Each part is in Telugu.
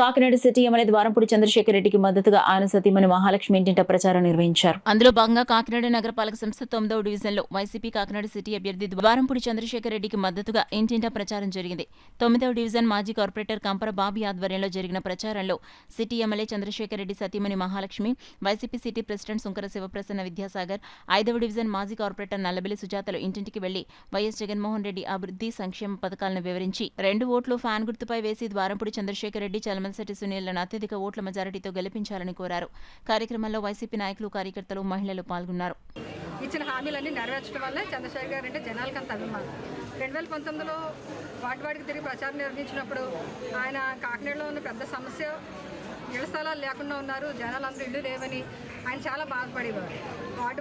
కాకినాడ సిటీ ఎమ్మెల్యే ద్వారంపూడి చంద్రశేఖర్ రెడ్డికి మద్దతుగా ఆయన సతీమణి మహాలక్ష్మి ఇంటింట ప్రచారం నిర్వహించారు. అందులో భాగంగా కాకినాడ నగరపాలక సంస్థ 9వ డివిజన్లో వైసీపీ కాకినాడ సిటీ అభ్యర్థి ద్వారంపూడి చంద్రశేఖర్ రెడ్డికి మద్దతుగా ఇంటింట ప్రచారం జరిగింది. 9వ డివిజన్ మాజీ కార్పొరేటర్ కంపర బాబీ ఆధ్వర్యంలో జరిగిన ప్రచారంలో సిటీ ఎమ్మెల్యే చంద్రశేఖర్ రెడ్డి సతీమణి Mahalakshmi, YCP city president Sunkara Sivaprasanna Vidyasagar, 5వ డివిజన్ మాజీ కార్పొరేటర్ నల్లబెల్లి సుజాతలు ఇంటింటికి వెళ్లి వైఎస్ జగన్మోహన్ రెడ్డి అభివృద్ధి సంక్షేమ పథకాలను వివరించి 2 ఓట్లు ఫ్యాన్ గుర్తుపై వేసి ద్వారంపూడి చంద్రశేఖర్ రెడ్డి చలమలశెట్టి సునీల్లను అత్యధిక ఓట్ల మెజారిటీతో గెలిపించాలని కోరారు. కార్యక్రమంలో వైసీపీ నాయకులు, కార్యకర్తలు, మహిళలు పాల్గొన్నారు. ఇచ్చిన హామీలన్నీ నెరవేర్చడం వల్లే చంద్రశేఖర్ గారు అంటే జనాలకు అంత అభిమానం. 2019లో వాటికి తిరిగి ప్రచారం నిర్వహించినప్పుడు ఆయన కాకినాడలో ఉన్న పెద్ద సమస్య ఇళ్ల స్థలాలు లేకుండా ఉన్నారు, జనాలందరూ ఇల్లు లేవని ఆయన చాలా బాధపడేవారు.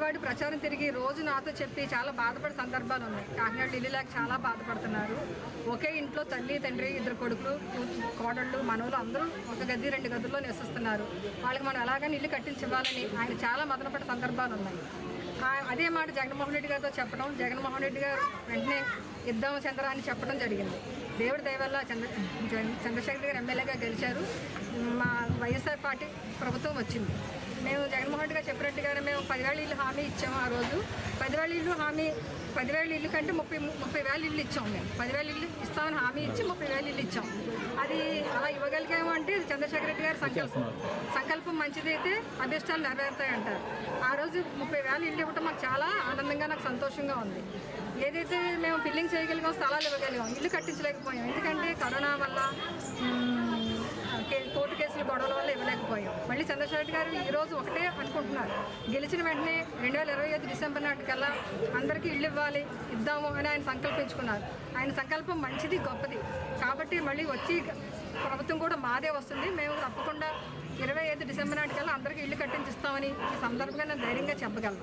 వాటి ప్రచారం తిరిగి రోజు నాతో చెప్పి చాలా బాధపడే సందర్భాలు ఉన్నాయి. కాకినాడలో ఇల్లు లేక చాలా బాధపడుతున్నారు. ఒకే ఇంట్లో తల్లి, తండ్రి, 2 కొడుకులు, కోడళ్ళు, మనవలు అందరూ ఒక గది 2 గదుల్లో నివసిస్తున్నారు. వాళ్ళకి మనం ఎలాగైనా ఇల్లు కట్టించివ్వాలని ఆయన చాలా మదనపడే సందర్భాలు ఉన్నాయి. అదే మాట జగన్మోహన్ రెడ్డి గారితో చెప్పడం, జగన్మోహన్ రెడ్డి గారు వెంటనే ఇద్దాము చంద్ర అని చెప్పడం జరిగింది. దేవుడి దయ వల్ల చంద్రశేఖర్ గారు ఎమ్మెల్యేగా గెలిచారు. మా వైఎస్ఆర్ పార్టీ ప్రభుత్వం వచ్చింది. మేము జగన్మోహన్ రెడ్డి గారు చెప్పినట్టుగానే మేము 10,000 ఇల్లు హామీ ఇచ్చాము. ఆ రోజు 10,000 ఇల్లు హామీ, 10,000 ఇల్లు కంటే 30,000 ఇల్లు ఇచ్చాము. మేము 10,000 ఇల్లు ఇస్తామని హామీ ఇచ్చి 30,000 ఇల్లు ఇచ్చాము. అది అలా ఇవ్వగలిగాము అంటే చంద్రశేఖర్ రెడ్డి గారి సంకల్పం మంచిదైతే అభిష్టాలు నెరవేరుతాయంటారు. ఆ రోజు 30,000 ఇల్లు ఇవ్వటం మాకు చాలా ఆనందంగా, నాకు సంతోషంగా ఉంది. ఏదైతే మేము ఫిల్లింగ్ చేయగలిగాం, స్థలాలు ఇవ్వగలిగాం, ఇల్లు కట్టించలేకపోయాం. ఎందుకంటే కరోనా వల్ల కోర్టు కేసులు గొడవల వల్ల ఇవ్వలేకపోయాం. మళ్ళీ చంద్రశేఖర్ గారు ఈరోజు ఒకటే అనుకుంటున్నారు, గెలిచిన వెంటనే 2025 డిసెంబర్ నాటికల్లా అందరికీ ఇల్లు ఇవ్వాలి, ఇద్దాము అని ఆయన సంకల్పించుకున్నారు. ఆయన సంకల్పం మంచిది, గొప్పది. కాబట్టి మళ్ళీ వచ్చి ప్రభుత్వం కూడా మాదే వస్తుంది. మేము తప్పకుండా 25 డిసెంబర్ నాటికల్లా అందరికీ ఇల్లు కట్టించిస్తామని ఈ సందర్భంగా నేను ధైర్యంగా చెప్పగలను.